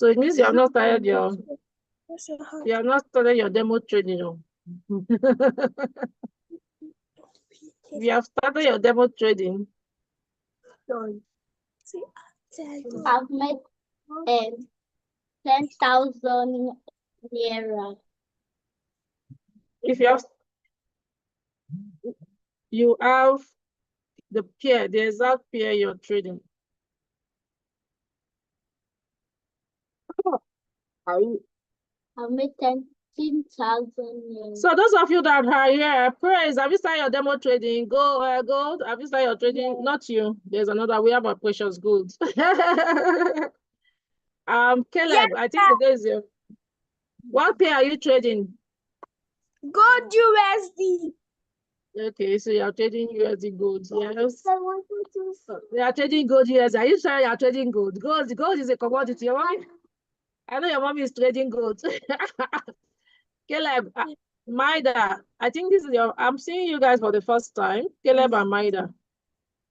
So it means you have not started your demo training. You have started your demo trading. I've made 10,000 naira. If you have the exact pair you're trading. I've made 10,000 naira. So those of you that are here, praise, have you started your demo trading? Go. Have you started your trading? Yeah. Not you. There's another. We have a precious goods. Caleb, yes, I think today is your. What pair are you trading? Gold USD. Okay, so you're trading USD gold. Yes. You are trading gold USD. Are you sure you are trading gold? Gold is a commodity. Your mommy, I know your mommy is trading gold. Caleb, Maida, I think this is I'm seeing you guys for the first time. Caleb and Maida.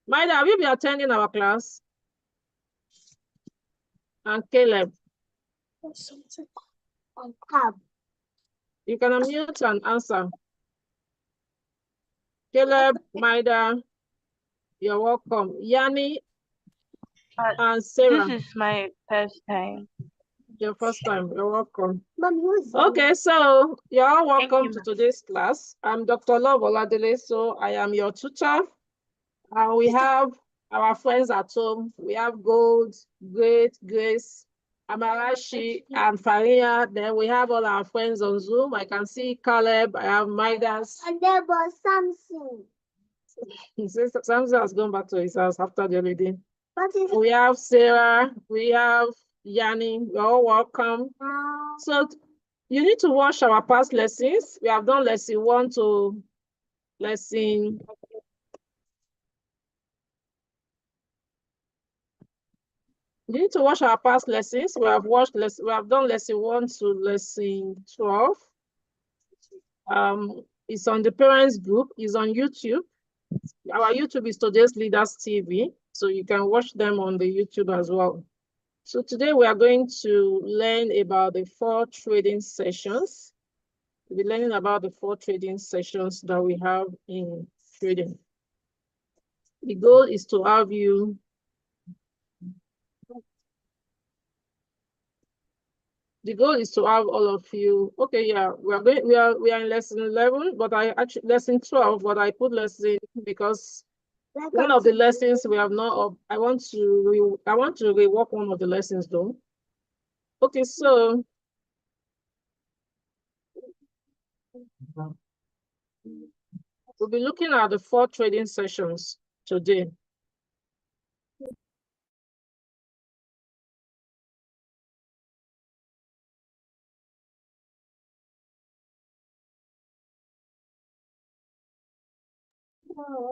Maida, have you been attending our class? And Caleb. You can unmute and answer. Caleb, Maida, you're welcome. Yanni and Sarah. This is my first time. Your first time, you're welcome. Okay, so you're all welcome to today's class. I'm Dr. Love Oladele, so I am your tutor. And we have our friends at home. We have Gold, Great, Grace, Amarashi, and Faria. Then we have all our friends on Zoom. I can see Caleb, I have Midas. And there was Samson. Samson has gone back to his house after the holiday. We have Sarah, we have Yanni, you're all welcome. So you need to watch our past lessons. We have done lesson 1 to lesson. You need to watch our past lessons. We have done lesson 1 to lesson 12. It's on the parents group, it's on YouTube. Our YouTube is Today's Leaders TV, so you can watch them on the YouTube as well. So today we are going to learn about the 4 trading sessions. We'll be learning about the 4 trading sessions that we have in trading. The goal is to have you all of you. Okay, yeah, we are in lesson 11, but lesson 12, but I put lesson because one of the lessons we have not. I want to rework one of the lessons though. Okay, so we'll be looking at the 4 trading sessions today.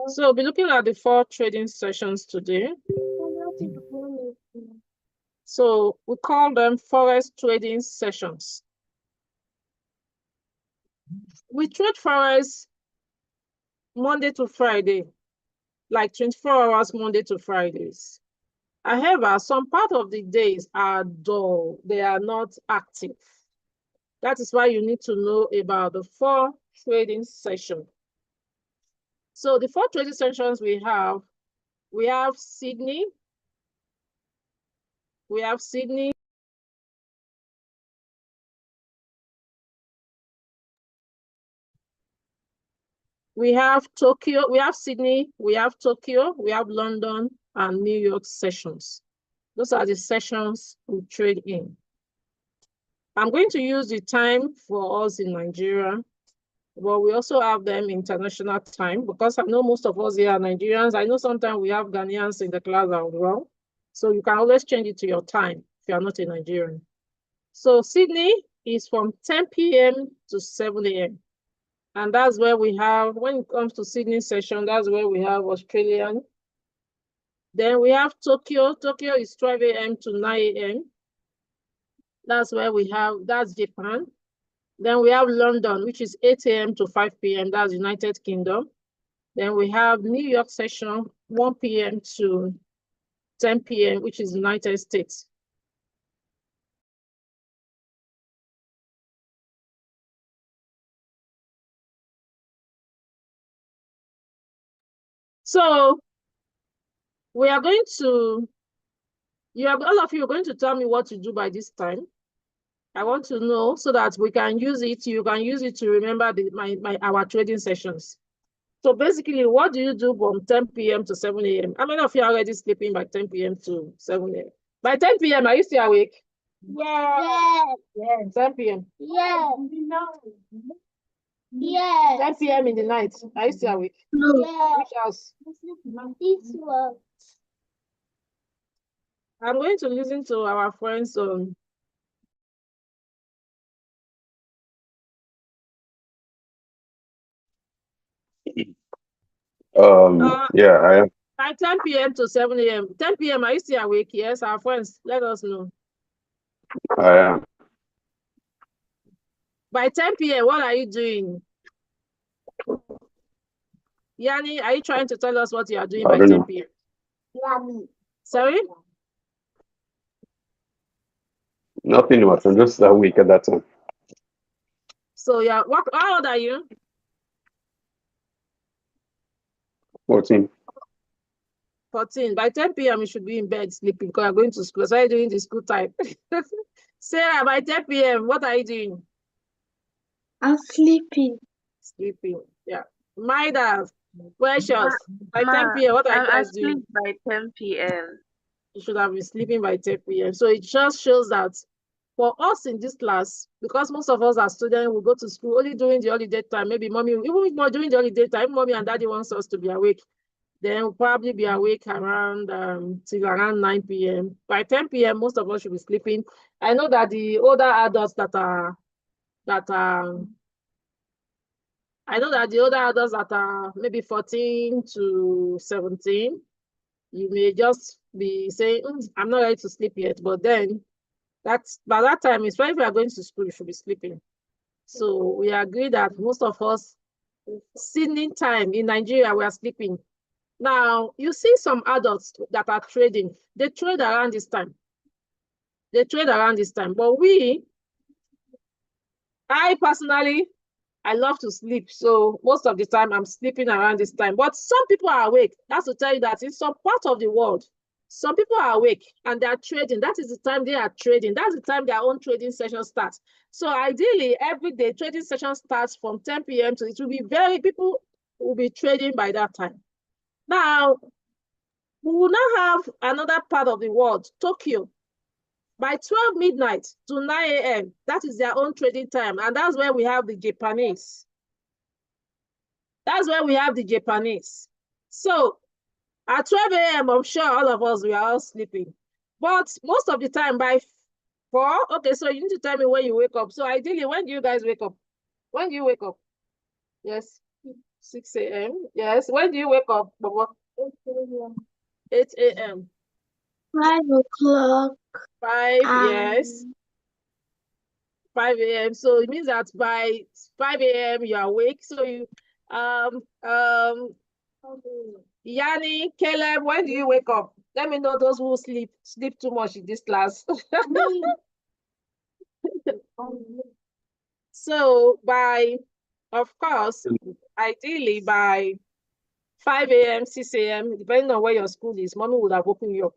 So we'll be looking at the 4 trading sessions today. So we call them Forex trading sessions. We trade Forex Monday to Friday, like 24 hours Monday to Fridays. However, some part of the days are dull. They are not active. That is why you need to know about the 4 trading sessions. So the 4 trading sessions we have Sydney. We have Sydney. We have Tokyo, we have Sydney, we have Tokyo, we have London and New York sessions. Those are the sessions we trade in. I'm going to use the time for us in Nigeria, but we also have them international time because I know most of us here are Nigerians. I know sometimes we have Ghanaians in the class as well. So you can always change it to your time if you are not a Nigerian. So Sydney is from 10 p.m. to 7 a.m. And that's where we have, when it comes to Sydney session, that's where we have Australian. Then we have Tokyo. Tokyo is 12 a.m. to 9 a.m. That's where we have, that's Japan. Then we have London, which is 8 a.m. to 5 p.m. That's United Kingdom. Then we have New York session, 1 p.m. to 10 p.m., which is United States. So we are going to, all of you are going to tell me what to do by this time. I want to know so that we can use it. You can use it to remember our trading sessions. So basically, what do you do from 10 p.m. to 7 a.m.? How many of you are already sleeping by 10 p.m. to 7 a.m.? By 10 p.m., are you still awake? Yes. Yes. 10 p.m. Yes. Yes. 10 p.m. in the night. Are you still awake? Yes. Which house? This one. I'm going to listen to our friends on. Yeah, I am. By 10 p.m. to 7 a.m. 10 p.m. Are you still awake? Yes, our friends, let us know. I am. By 10 p.m., what are you doing? Yanni, are you trying to tell us what you are doing I by don't 10 know. p.m.? Yummy. Sorry? Nothing much. I'm just awake at that time. So yeah, how old are you? 14. 14. By 10 p.m., you should be in bed sleeping because you're going to school. So you're doing the school time. Sarah, by 10 p.m., what are you doing? I'm sleeping. Sleeping. Yeah. Maida, Precious, by 10 Ma, p.m., what are you I'm guys asleep doing? by 10 p.m. You should have been sleeping by 10 p.m. So it just shows that for us in this class, because most of us are students, we go to school only during the holiday time. Maybe mommy, even more during the holiday time, mommy and daddy wants us to be awake. Then we'll probably be awake around till around 9 p.m. By 10 p.m., most of us should be sleeping. I know that the older adults I know that the older adults that are maybe 14 to 17, you may just be saying, I'm not ready to sleep yet. But then by that time, it's when we are going to school, you should be sleeping. So we agree that most of us, sleeping time in Nigeria, we are sleeping. Now, you see some adults that are trading, they trade around this time. They trade around this time. But I personally, I love to sleep. So most of the time, I'm sleeping around this time. But some people are awake. That's to tell you that in some part of the world, some people are awake and they are trading. That is the time they are trading. That's the time their own trading session starts. So ideally, every day, trading session starts from 10 p.m. to it will be people will be trading by that time. Now, we will now have another part of the world, Tokyo. By 12 midnight to 9 a.m., that is their own trading time. And that's where we have the Japanese. That's where we have the Japanese. So at 12 a.m., I'm sure all of us, we are all sleeping. But most of the time by 4, okay, so you need to tell me when you wake up. So ideally, when do you guys wake up? When do you wake up? Yes, 6 a.m. Yes, when do you wake up, Baba? 8 a.m. 5 o'clock. 5, yes. 5 a.m. So it means that by 5 a.m. you're awake. So you Yanni, Caleb, when do you wake up? Let me know those who sleep too much in this class. So of course, ideally by 5 a.m., 6 a.m., depending on where your school is, mommy would have woken you up.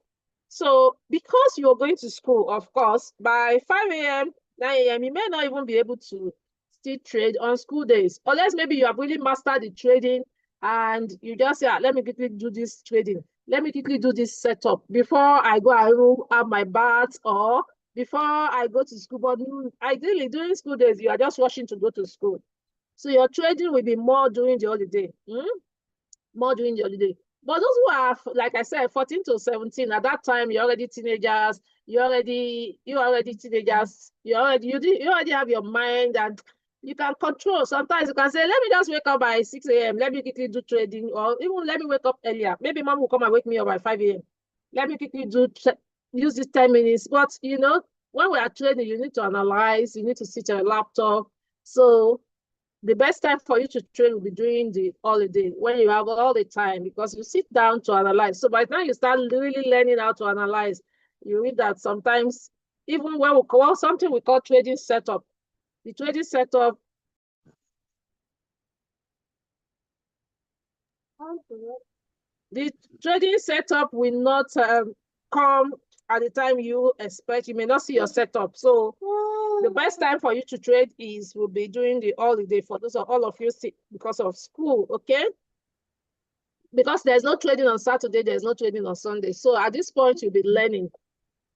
So because you're going to school, of course, by 5 a.m., 9 a.m., you may not even be able to still trade on school days. Unless maybe you have really mastered the trading and you just say, let me quickly do this trading. Let me quickly do this setup before I go I will have my bath or before I go to school. But ideally, during school days, you are just rushing to go to school. So your trading will be more during the holiday. More during the holiday. But those who are, like I said, 14 to 17, at that time, you're already teenagers, you're already teenagers, you already have your mind and you can control. Sometimes you can say, let me just wake up by 6 a.m., let me quickly do trading, or even let me wake up earlier. Maybe mom will come and wake me up by 5 a.m. Let me quickly use this 10 minutes. But, when we are trading, you need to analyze, you need to sit on a laptop. So the best time for you to train will be during the holiday when you have all the time because you sit down to analyze. So by the time you start really learning how to analyze, you read that sometimes even when we call something we call trading setup, the trading setup. The trading setup will not come at the time you expect. You may not see your setup. So the best time for you to trade will be during the holiday for those of all of you sick because of school, okay? Because there's no trading on Saturday, there's no trading on Sunday. So at this point, you'll be learning.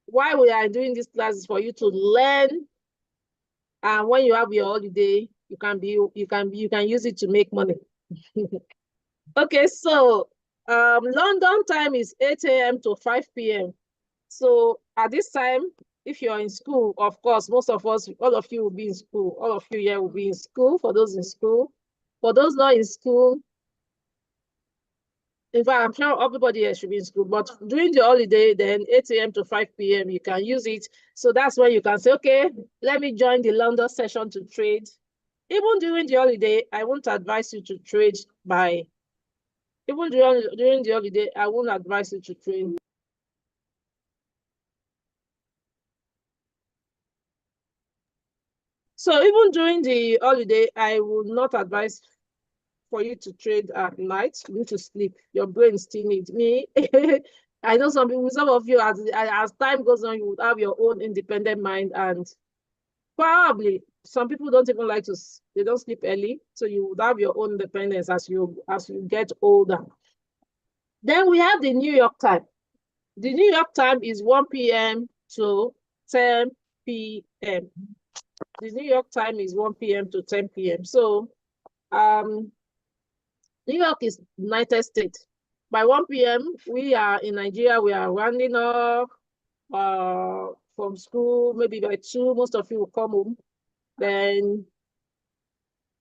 Why we are doing this class is for you to learn. And when you have your holiday, you can use it to make money. Okay, so London time is 8 a.m. to 5 p.m. So at this time, if you're in school, of course, most of us, all of you will be in school. All of you here will be in school, for those in school. For those not in school, in fact, I'm sure everybody here should be in school, but during the holiday, then 8 a.m. to 5 p.m., you can use it. So that's when you can say, okay, let me join the London session to trade. Even during the holiday, I won't advise you to trade even during the holiday, I won't advise you to trade. So even during the holiday, I would not advise for you to trade at night. You need to sleep. Your brain still needs me. I know some of you, as time goes on, you would have your own independent mind, and probably some people don't even like they don't sleep early. So you would have your own independence as you get older. Then we have the New York time. The New York time is 1 p.m. to 10 p.m. The New York time is 1 p.m. to 10 p.m. So New York is United States. By 1 p.m., we are in Nigeria. We are rounding up from school. Maybe by 2, most of you will come home.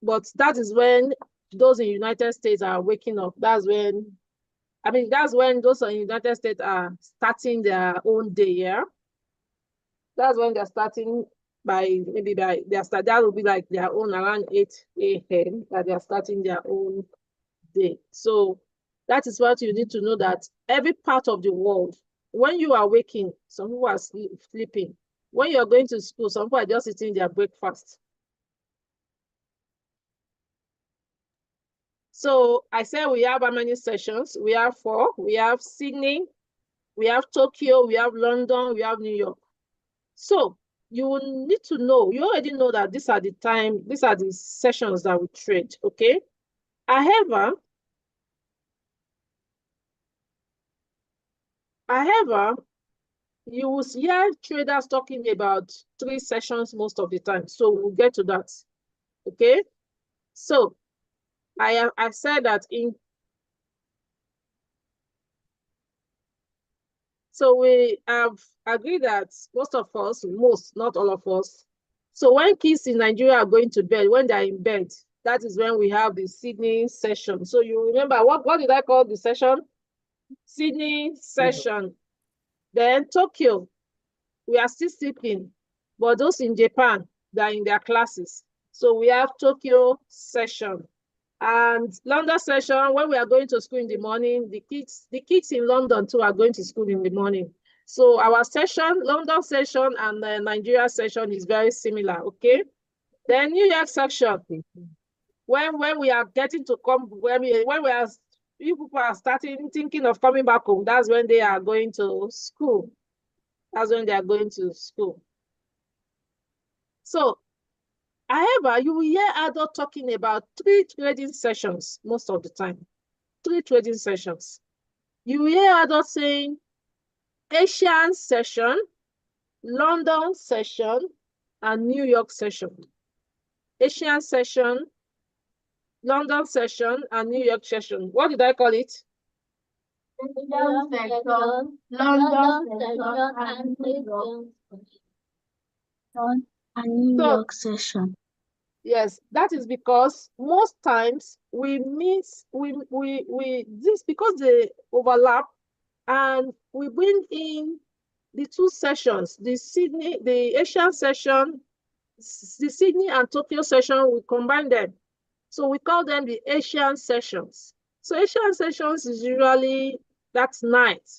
But that is when those in United States are waking up. That's when those in United States are starting their own day, yeah? That's when they're starting that will be like their own around 8 a.m. that they're starting their own day. So that is what you need to know, that every part of the world, when you are waking, some people are sleeping. When you're going to school, some people are just eating their breakfast. So I said we have how many sessions? We have 4. We have Sydney, we have Tokyo, we have London, we have New York. So you will need to know, you already know that these are the sessions that we trade, okay? However, you will hear traders talking about 3 sessions most of the time. So we'll get to that, okay? So I said that so we have agreed that most, not all of us. So when kids in Nigeria are going to bed, when they're in bed, that is when we have the Sydney session. So you remember, what did I call the session? Sydney session. Then Tokyo, we are still sleeping, but those in Japan, they're in their classes. So we have Tokyo session. And London session, when we are going to school in the morning, the kids in London too are going to school in the morning. So our session, London session and the Nigeria session is very similar, okay? Then New York section, when we are getting to come, when people are starting thinking of coming back home, that's when they are going to school. That's when they are going to school. So, however, you will hear adults talking about 3 trading sessions most of the time. 3 trading sessions. You will hear adults saying Asian session, London session, and New York session. Asian session, London session, and New York session. What did I call it? London session, and New York session. Yes, that is because most times we miss this because they overlap, and we bring in the 2 sessions, the Asian session, the Sydney and Tokyo session, we combine them. So we call them the Asian sessions. So Asian sessions is usually that night.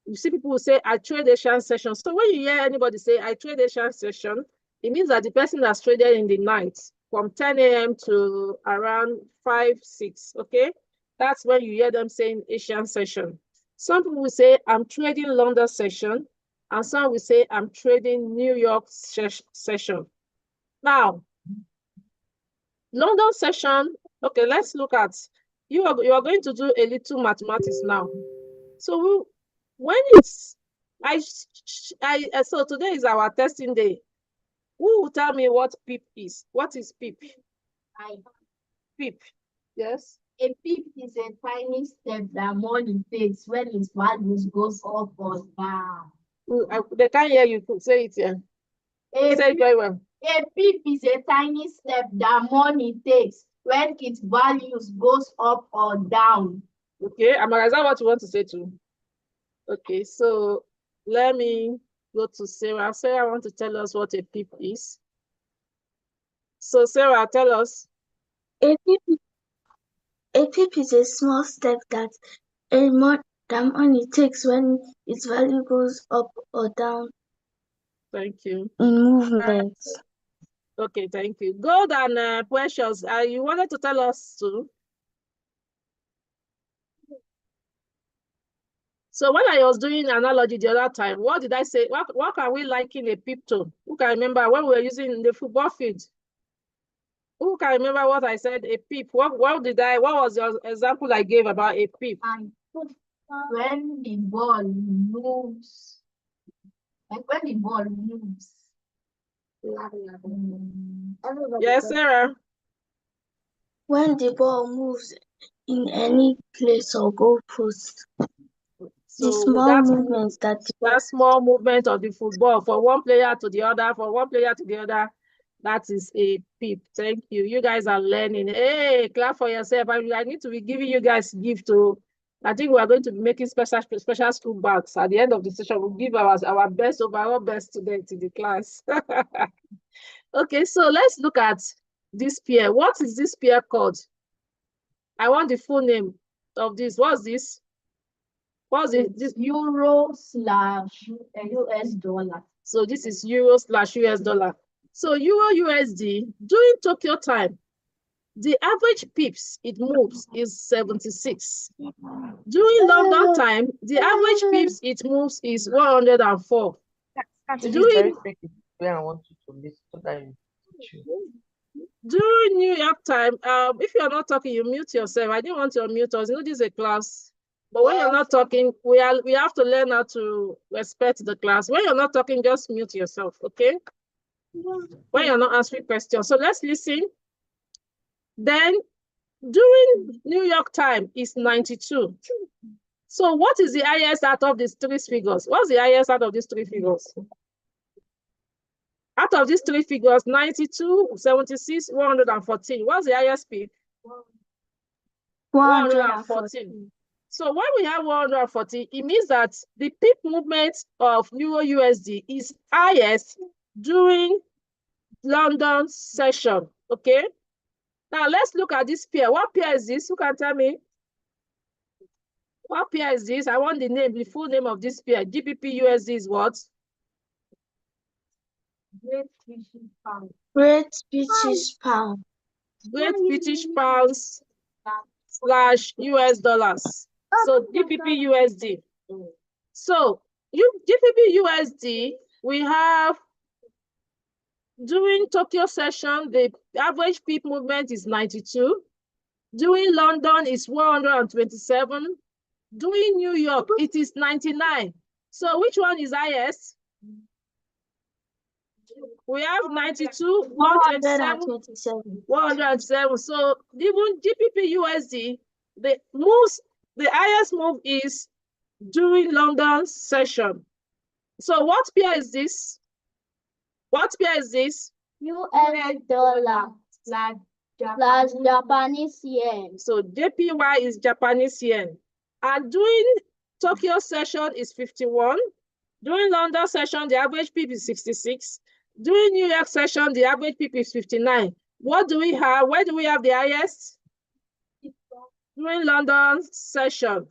You see people will say, I trade Asian session. So when you hear anybody say, I trade Asian session, it means that the person has traded in the night from 10 a.m. to around 5, 6, okay? That's when you hear them saying Asian session. Some people will say, I'm trading London session, and some will say, I'm trading New York session. Now, London session, okay, let's look at, you are going to do a little mathematics now. So when it's, so today is our testing day. Who will tell me what PIP is? What is PIP? PIP, yes. A pip is a tiny step that money takes when its values goes up or down. They can't hear you. Say it here. Say it very well. A pip is a tiny step that money takes when its values goes up or down. Okay, Amara, is that what you want to say too? Okay, so let me go to Sarah. Sarah, I want to tell us what a PIP is. So Sarah, tell us. A pip is a small step that money takes when its value goes up or down Thank you. in movements. Okay, thank you. Gold and Precious, you wanted to tell us too? So when I was doing analogy the other time, what did I say? What can we liken a PIP to? Who can remember when we were using the football field? Who can remember what I said, a PIP? What was the example I gave about a PIP? And when the ball moves, like when the ball moves. Yes, Sarah. When the ball moves in any place or goalpost, the small movements that small movement of the football from one player to the other, from one player to the other, that is a PIP. Thank you. You guys are learning. Hey, clap for yourself. I need to be giving you guys gift to. I think we are going to be making special school bags at the end of the session. We'll give our best overall best student in the class. Okay, so let's look at this pair. What is this pair called? I want the full name of this. What's this? What's it? This Euro/US dollar. So this is Euro/US dollar. So Euro USD during Tokyo time, the average pips it moves is 76. During London time, the average pips it moves is 104. During New York time, if you're not talking, you mute yourself. I didn't want to unmute us. You know, this is a class. But when you're not talking, we have to learn how to respect the class. When you're not talking, just mute yourself, okay? When you're not answering questions. So let's listen. Then during New York time is 92. So what is the highest out of these three figures? What's the highest out of these three figures? Out of these three figures, 92, 76, 114. What's the highest peak? 114. So when we have 140, it means that the peak movement of Euro USD is highest during London session. Okay. Now let's look at this pair. What pair is this? Who can tell me? What pair is this? I want the name, the full name of this pair. GBP USD is what? Great British pound. Great British pound. Great British pounds / US dollars. So GBP USD. So GBP USD, we have during Tokyo session, the average peak movement is 92. During London is 127. During New York, it is 99. So which one is highest? We have 92, 127, 107. So even GBP USD, the highest move is during London session. So what pair is this? What pair is this? US dollar plus Japanese yen. So JPY is Japanese yen. And during Tokyo session is 51. During London session, the average PIP is 66. During New York session, the average PIP is 59. What do we have? Where do we have the highest? During London session.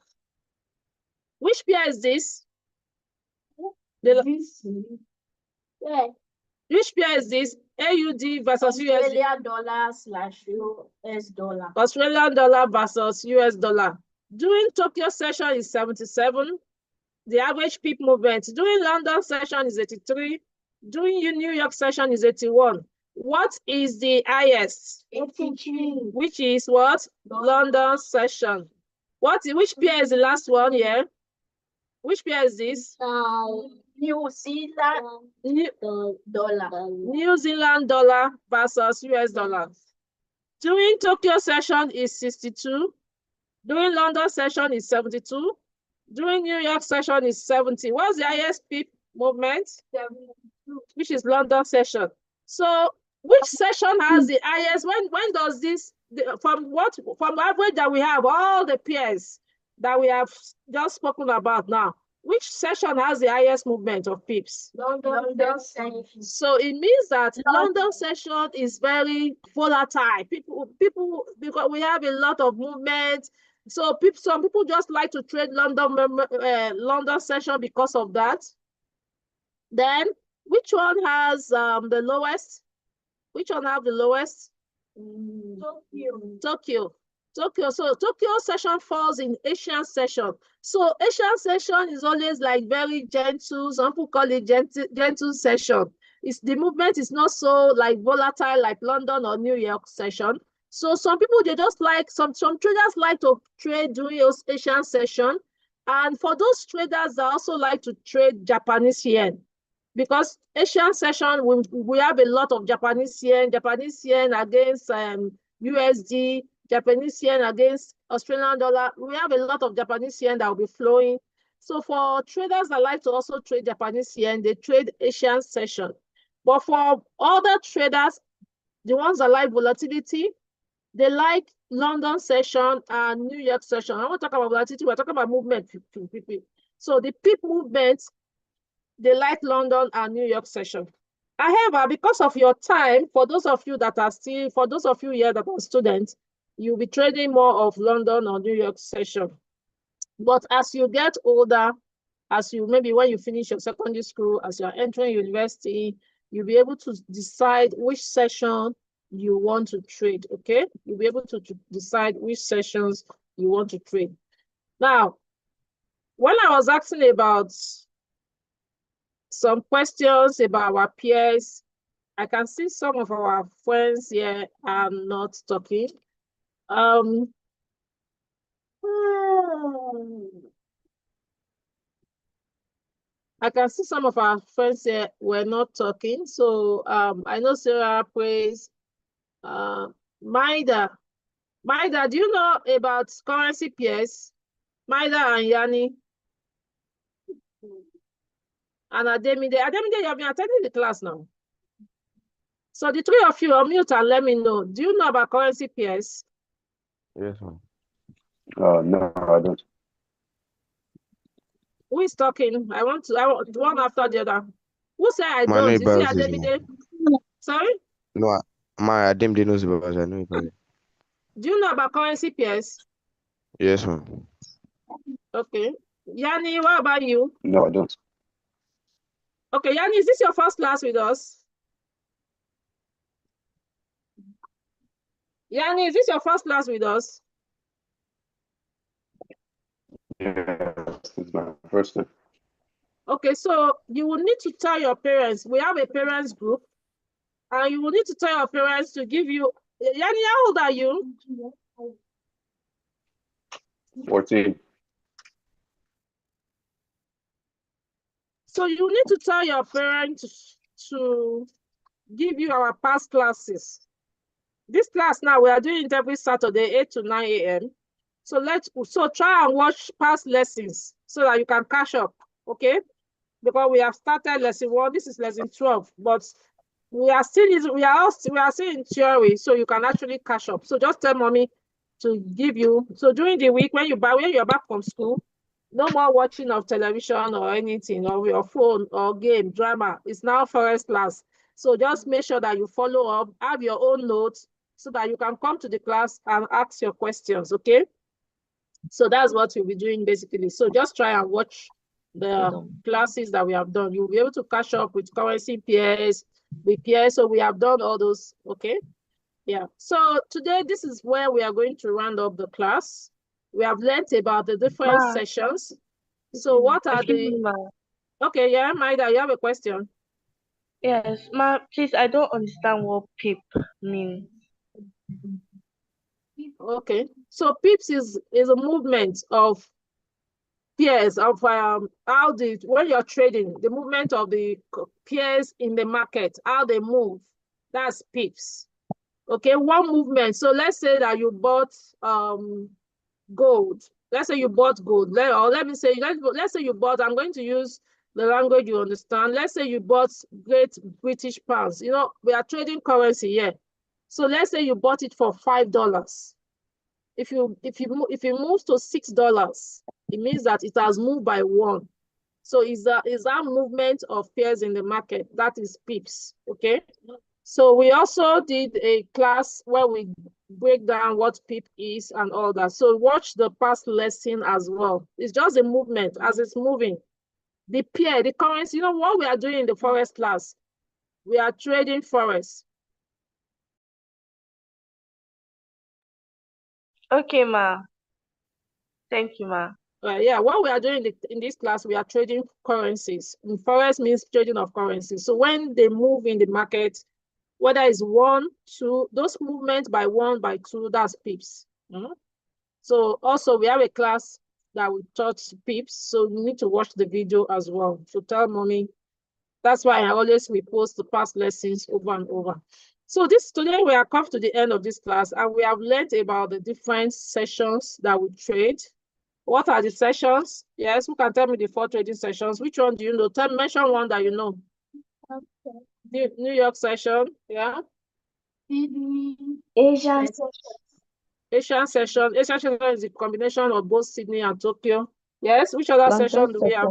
Which pair is this? Yeah. Which pair is this? AUD versus USD. Australian dollar / US dollar. Australian dollar versus US dollar. During Tokyo session is 77. The average peak movement. During London session is 83. During New York session is 81. What is the highest? 83. Which is what? London session. Which pair is the last one here? Which pair is this? New Zealand dollar. New Zealand dollar versus US dollar. During Tokyo session is 62. During London session is 72. During New York session is 70. What's the highest peak movement? 72. Which is London session. So which session has the highest? When does this from the average that we have, all the pairs that we have just spoken about now, which session has the highest movement of pips? London session. So it means that London session is very volatile. People, because we have a lot of movement. So some people just like to trade London session because of that. Then which one has the lowest? Which one have the lowest? Tokyo. So Tokyo session falls in Asian session. So Asian session is always like very gentle. Some people call it gentle session. The movement is not so like volatile like London or New York session. So some people, they just like, some traders like to trade during Asian session. And for those traders that also like to trade Japanese yen, because Asian session, we have a lot of Japanese yen against USD, Japanese yen against Australian dollar. We have a lot of Japanese yen that will be flowing. So for traders that like to also trade Japanese yen, they trade Asian session. But for other traders, the ones that like volatility, they like London session and New York session. I want to talk about volatility, we're talking about movement. So the peak movement, they like London and New York session. However, because of your time, for those of you here that are students, you'll be trading more of London or New York session. But as you get older, maybe when you finish your secondary school, as you're entering university, you'll be able to decide which session you want to trade, okay? You'll be able to decide which sessions you want to trade. Now, when I was asking about some questions about our peers, I can see some of our friends here are not talking. I can see some of our friends here were not talking. So I know Sarah Praise, Maida, do you know about currency pairs? Maida and Yanni. And Ademide, you have been attending the class now. So the three of you unmute and let me know. Do you know about currency pairs? Yes, ma'am. No, I don't. Who is talking? I want one after the other. Who said I My don't? Is neighbor it is Ademide? Sorry? No, my Adem knows about it. I know about it. Do you know about currency pairs? Yes, ma'am. Okay. Yanni, what about you? No, I don't. Okay, Yanni, is this your first class with us? Yanni, is this your first class with us? Yes, it's my first time. Okay, so you will need to tell your parents. We have a parents group, and you will need to tell your parents to give you. Yanni, how old are you? 14. So you need to tell your parents to give you our past classes. This class now, we are doing it every Saturday, 8 to 9 a.m. So try and watch past lessons so that you can catch up, okay? Because we have started lesson 1, this is lesson 12, but we are still in theory, so you can actually catch up. So just tell mommy to give you. So during the week when you're back from school, no more watching of television or anything, or your phone or game, drama. It's now forest class. So just make sure that you follow up, have your own notes so that you can come to the class and ask your questions, okay? So that's what you'll be doing basically. So just try and watch the classes that we have done. You'll be able to catch up with currency pairs, the pairs. So we have done all those, okay? Yeah. So today, this is where we are going to round up the class. We have learned about the different Ma. sessions. So what are Excuse me, the, ma. okay, yeah, Maida, you have a question? Yes, ma, please, I don't understand what PIP means. Okay. So pips is a movement of pairs of how when you're trading, the movement of the pairs in the market, how they move. That's pips. Okay, one movement. So let's say that you bought gold. Let's say you bought gold. Let me say, let's say you bought, I'm going to use the language you understand. Let's say you bought Great British pounds. You know, we are trading currency here. So let's say you bought it for $5. If it moves to $6, it means that it has moved by 1. So is that movement of pairs in the market? That is pips. Okay. So we also did a class where we break down what pip is and all that. So watch the past lesson as well. It's just a movement as it's moving. The pair, the currency, you know what we are doing in the forex class? We are trading forex. Okay, ma. Thank you, ma. Yeah, what we are doing in this class, we are trading currencies. And forex means trading of currencies. So when they move in the market, whether it's 1, 2, those movements by 1, by 2, that's pips. So also we have a class that we taught pips. So you need to watch the video as well. So tell mommy. That's why I always repost the past lessons over and over. So today we are come to the end of this class, and we have learned about the different sessions that we trade. What are the sessions? Yes, who can tell me the 4 trading sessions? Which one do you know? Mention one that you know. Okay. New York session, yeah. Sydney. Asian Yes. Asian session. Asian session is a combination of both Sydney and Tokyo. Yes, which other session do we have?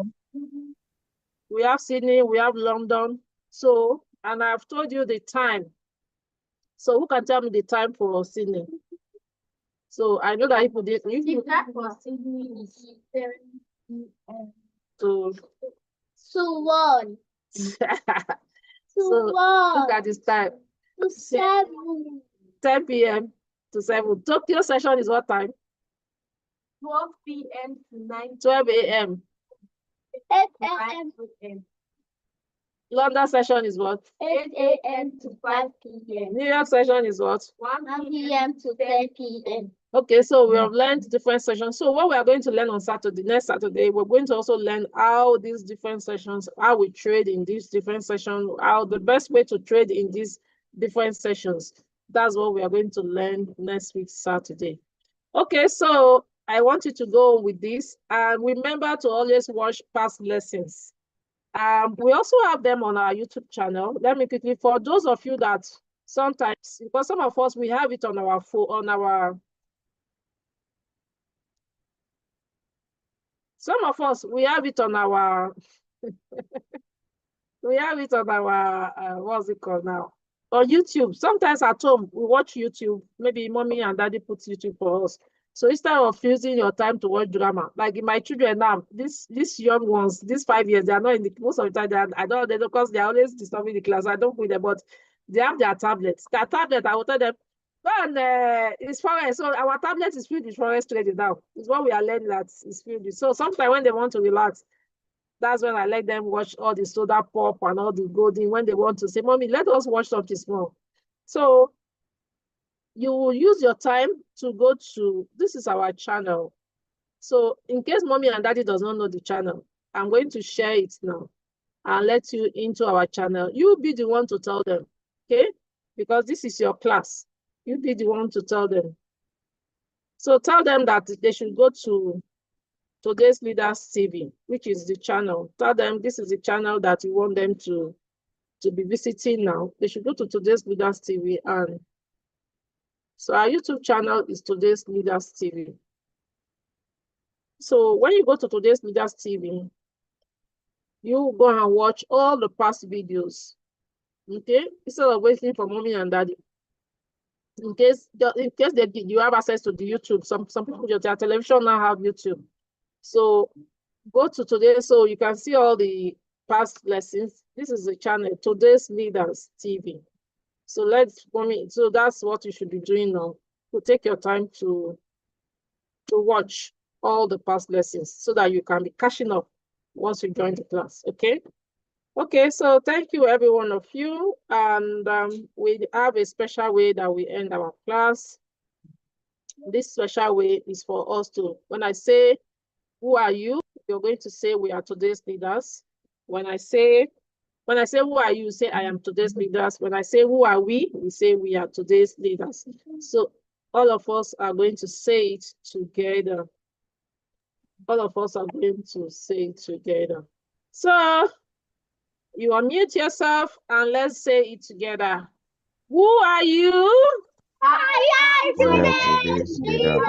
We have Sydney, we have London. So, and I've told you the time. So who can tell me the time for Sydney? So I know that people did. The time for Sydney is 7 p.m. So, So 1. so look at this time. 7. 10 p.m. to 7. Tokyo session is what time? 12 p.m. to 9. 12 a.m. 8 a.m. London session is what? 8 a.m. to 5 p.m. New York session is what? 1 p.m. to 10 p.m. Okay, so we have learned different sessions. So what we are going to learn on Saturday, next Saturday, we're going to also learn how these different sessions, how we trade in these different sessions, how the best way to trade in these different sessions. That's what we are going to learn next week, Saturday. Okay, so I want you to go with this, and remember to always watch past lessons. We also have them on our YouTube channel. Let me quickly, for those of you that sometimes, because some of us, we have it on our phone, some of us, we have it on our, we have it on our, what's it called now? On YouTube. Sometimes at home, we watch YouTube. Maybe mommy and daddy put YouTube for us. So instead of using your time to watch drama, like in my children now, these young ones, these 5 years, they are not in the, most of the time, I don't know, because they're always disturbing the class. I don't put them, but they have their tablets. Their tablet, I will tell them, and it's forex. So our tablet is filled with forex trading now. It's what we are learning that is filled with. So sometimes when they want to relax, that's when I let them watch all the soda pop and all the golden. When they want to say, mommy, let us watch something small. So you will use your time to go to, this is our channel. So in case mommy and daddy does not know the channel, I'm going to share it now and let you into our channel. You be the one to tell them, okay? Because this is your class. You be the one to tell them. So tell them that they should go to Today's Leaders TV, which is the channel. Tell them this is the channel that you want them to be visiting now. They should go to Today's Leaders TV. And so our YouTube channel is Today's Leaders TV. So when you go to Today's Leaders TV, you go and watch all the past videos, okay? Instead of waiting for mommy and daddy. In case you have access to the YouTube, some people with their television now have YouTube. So go to today so you can see all the past lessons. This is the channel, Today's Leaders TV. So so that's what you should be doing now. To take your time to watch all the past lessons so that you can be catching up once you join the class, okay? Okay, so thank you every one of you. And we have a special way that we end our class. This special way is for us to, when I say, who are you? You're going to say, we are today's leaders. When I say, who are you? Say, I am today's leaders. When I say, who are we? We say, we are today's leaders. So all of us are going to say it together. All of us are going to say it together. So you unmute yourself and let's say it together. Who are you? I We are am today's today's leaders. leader.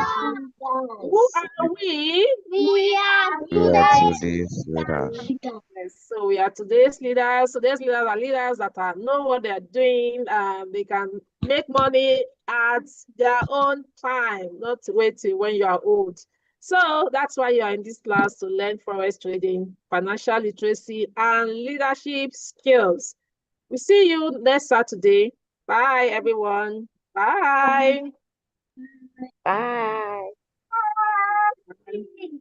Who are we? We are We are today's today's leaders. Yes, so we are today's leaders. Today's leaders are leaders that know what they're doing. They can make money at their own time, not waiting when you are old. So that's why you are in this class, to learn forex trading, financial literacy, and leadership skills. We see you next Saturday. Bye, everyone. Bye. Bye. Bye.